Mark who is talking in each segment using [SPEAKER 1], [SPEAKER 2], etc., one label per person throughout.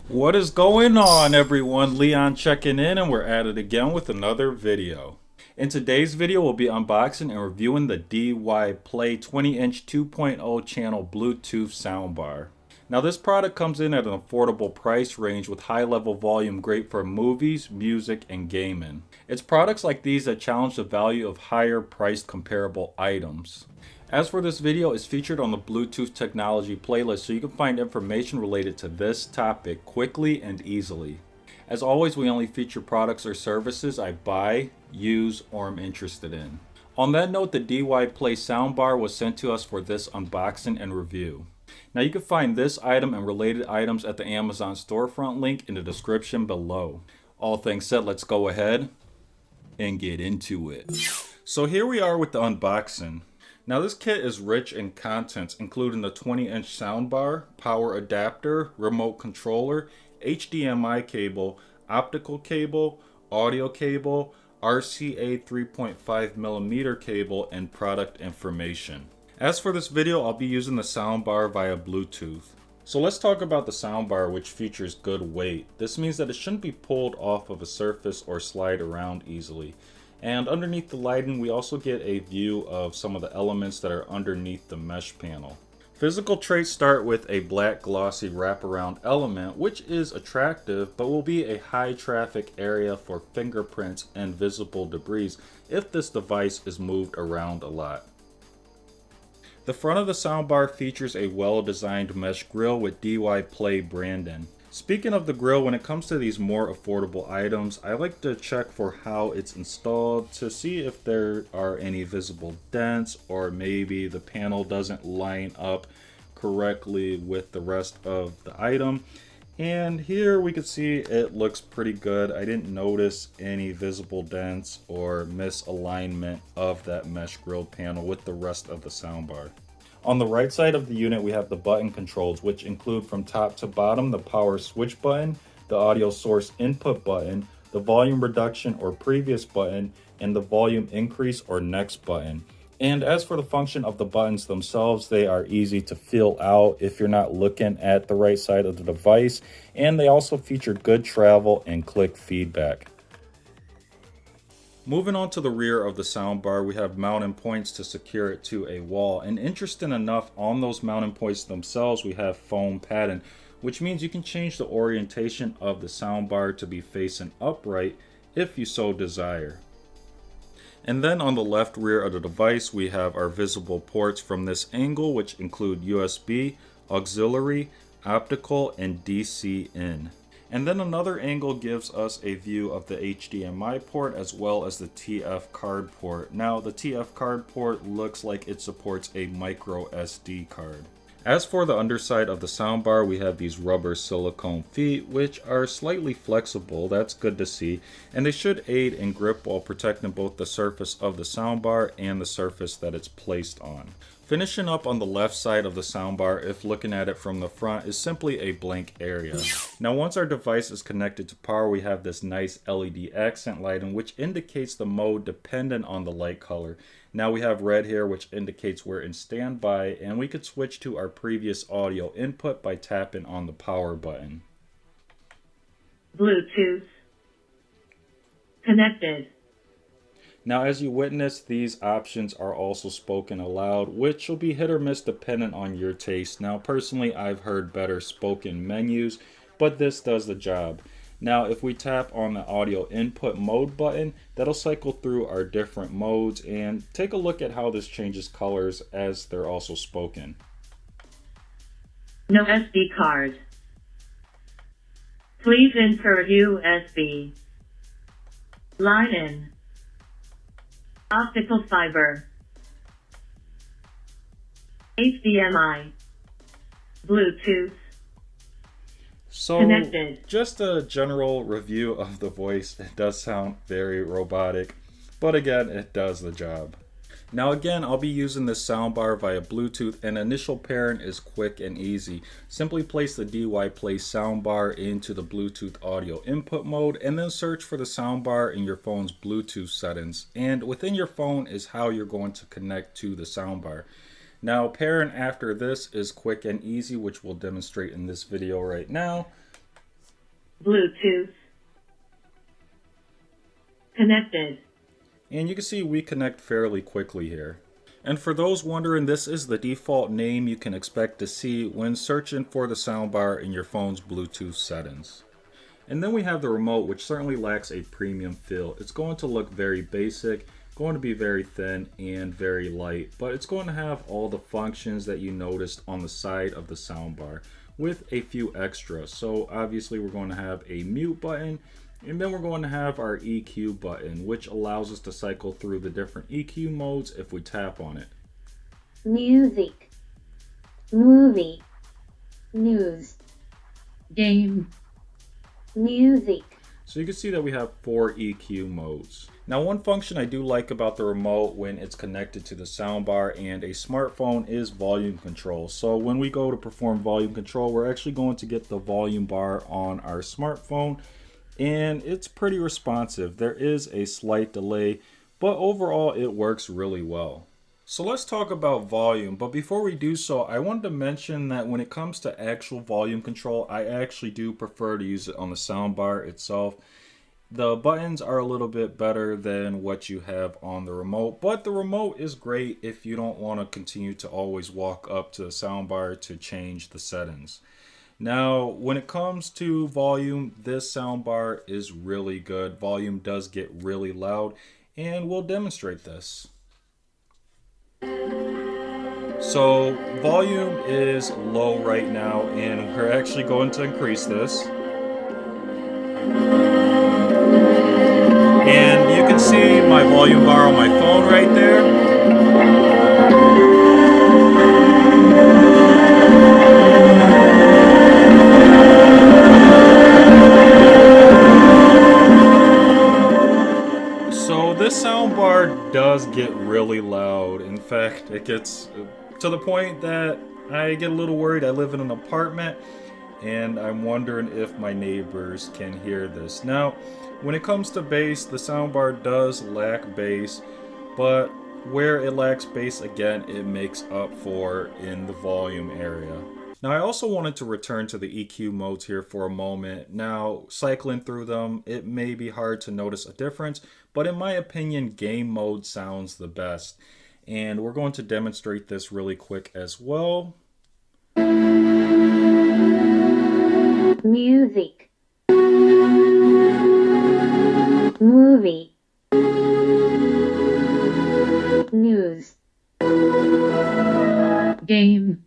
[SPEAKER 1] What is going on, everyone? Leon checking in, and we're at it again with another video. In today's video, we'll be unboxing and reviewing the DYPLAY 20-inch 2.0 channel Bluetooth soundbar. Now, this product comes in at an affordable price range with high-level volume, great for movies, music, and gaming. It's products like these that challenge the value of higher-priced comparable items. As for this video, it's featured on the Bluetooth technology playlist, so you can find information related to this topic quickly and easily. As always, we only feature products or services I buy, use, or am interested in. On that note, the DYPLAY soundbar was sent to us for this unboxing and review. Now, you can find this item and related items at the Amazon storefront link in the description below. All things said, let's go ahead and get into it. So here we are with the unboxing. Now, this kit is rich in contents, including the 20-inch soundbar, power adapter, remote controller, HDMI cable, optical cable, audio cable, RCA 3.5mm cable, and product information. As for this video, I'll be using the soundbar via Bluetooth. So let's talk about the soundbar, which features good weight. This means that it shouldn't be pulled off of a surface or slide around easily. And underneath the lighting, we also get a view of some of the elements that are underneath the mesh panel. Physical traits start with a black glossy wraparound element, which is attractive, but will be a high traffic area for fingerprints and visible debris if this device is moved around a lot. The front of the soundbar features a well-designed mesh grille with DYPLAY branding. Speaking of the grille, when it comes to these more affordable items, I like to check for how it's installed to see if there are any visible dents, or maybe the panel doesn't line up correctly with the rest of the item. And here we can see it looks pretty good. I didn't notice any visible dents or misalignment of that mesh grille panel with the rest of the soundbar. On the right side of the unit, we have the button controls, which include from top to bottom the power switch button, the audio source input button, the volume reduction or previous button, and the volume increase or next button. And as for the function of the buttons themselves, they are easy to feel out if you're not looking at the right side of the device, and they also feature good travel and click feedback. Moving on to the rear of the soundbar, we have mounting points to secure it to a wall. And interesting enough, on those mounting points themselves, we have foam padding, which means you can change the orientation of the soundbar to be facing upright if you so desire. And then on the left rear of the device, we have our visible ports from this angle, which include USB, auxiliary, optical, and DC in. And then another angle gives us a view of the HDMI port as well as the TF card port. Now, the TF card port looks like it supports a micro SD card. As for the underside of the soundbar, we have these rubber silicone feet, which are slightly flexible. That's good to see. And they should aid in grip while protecting both the surface of the soundbar and the surface that it's placed on. Finishing up on the left side of the soundbar, if looking at it from the front, is simply a blank area. Now, once our device is connected to power, we have this nice LED accent lighting, which indicates the mode dependent on the light color. Now we have red here, which indicates we're in standby, and we could switch to our previous audio input by tapping on the power button.
[SPEAKER 2] Bluetooth connected.
[SPEAKER 1] Now, as you witness, these options are also spoken aloud, which will be hit or miss dependent on your taste. Now, personally, I've heard better spoken menus, but this does the job. Now, if we tap on the audio input mode button, that'll cycle through our different modes and take a look at how this changes colors as they're also spoken.
[SPEAKER 2] No SD card. Please insert USB. Line in. Optical fiber. HDMI. Bluetooth.
[SPEAKER 1] So,
[SPEAKER 2] connected.
[SPEAKER 1] Just a general review of the voice. It does sound very robotic, but again, it does the job. Now again, I'll be using this soundbar via Bluetooth, and initial pairing is quick and easy. Simply place the DYPLAY soundbar into the Bluetooth audio input mode, and then search for the soundbar in your phone's Bluetooth settings. And within your phone is how you're going to connect to the soundbar. Now pairing after this is quick and easy, which we'll demonstrate in this video right now.
[SPEAKER 2] Bluetooth. Connected.
[SPEAKER 1] And you can see we connect fairly quickly here. And for those wondering, this is the default name you can expect to see when searching for the soundbar in your phone's Bluetooth settings. And then we have the remote, which certainly lacks a premium feel. It's going to look very basic, going to be very thin and very light, but it's going to have all the functions that you noticed on the side of the soundbar with a few extras. So obviously we're going to have a mute button, and then we're going to have our EQ button, which allows us to cycle through the different EQ modes if we tap on it.
[SPEAKER 3] Music, movie, news, game, music.
[SPEAKER 1] So you can see that we have 4 EQ modes. Now one function I do like about the remote when it's connected to the soundbar and a smartphone is volume control. So when we go to perform volume control, we're actually going to get the volume bar on our smartphone, and it's pretty responsive. There is a slight delay, but overall it works really well. So let's talk about volume, but before we do so, I wanted to mention that when it comes to actual volume control, I actually do prefer to use it on the soundbar itself. The buttons are a little bit better than what you have on the remote, but the remote is great if you don't want to continue to always walk up to the soundbar to change the settings. Now, when it comes to volume, this soundbar is really good. Volume does get really loud, and we'll demonstrate this. So volume is low right now, and we're actually going to increase this. And you can see my volume bar on my phone right there. So this soundbar does get really loud. In fact, it gets to the point that I get a little worried. I live in an apartment, and I'm wondering if my neighbors can hear this. Now, when it comes to bass, the soundbar does lack bass, but where it lacks bass, again, it makes up for in the volume area. Now, I also wanted to return to the EQ modes here for a moment. Now, cycling through them, it may be hard to notice a difference, but in my opinion, game mode sounds the best. And we're going to demonstrate this really quick as well.
[SPEAKER 3] Music, movie, news, game.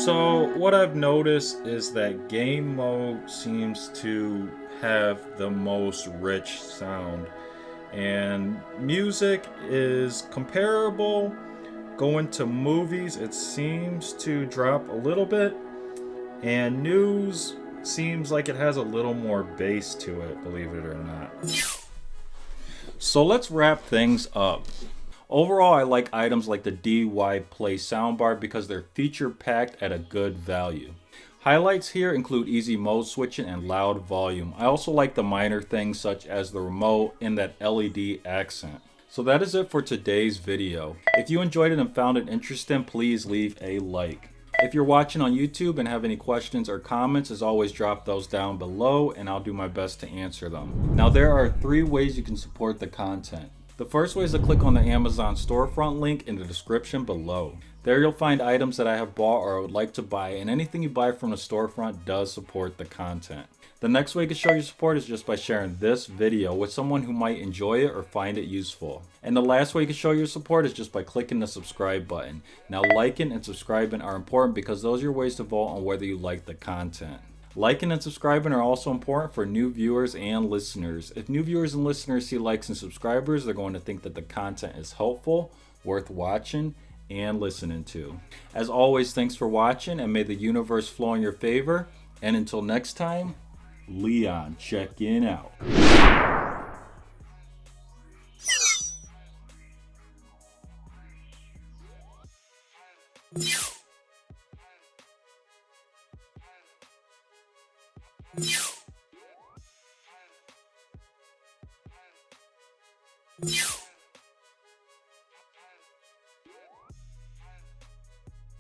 [SPEAKER 1] So what I've noticed is that game mode seems to have the most rich sound, and music is comparable. Going to movies, it seems to drop a little bit, and news seems like it has a little more bass to it, believe it or not. So let's wrap things up. Overall, I like items like the DYPLAY soundbar because they're feature packed at a good value. Highlights here include easy mode switching and loud volume. I also like the minor things such as the remote and that LED accent. So that is it for today's video. If you enjoyed it and found it interesting, please leave a like. If you're watching on YouTube and have any questions or comments, as always, drop those down below and I'll do my best to answer them. Now, there are 3 ways you can support the content. The first way is to click on the Amazon storefront link in the description below. There you'll find items that I have bought or I would like to buy, and anything you buy from the storefront does support the content. The next way you can show your support is just by sharing this video with someone who might enjoy it or find it useful. And the last way you can show your support is just by clicking the subscribe button. Now, liking and subscribing are important because those are your ways to vote on whether you like the content. Liking and subscribing are also important for new viewers and listeners. If new viewers and listeners see likes and subscribers, they're going to think that the content is helpful, worth watching, and listening to. As always, thanks for watching, and may the universe flow in your favor. And until next time, Leon checking out.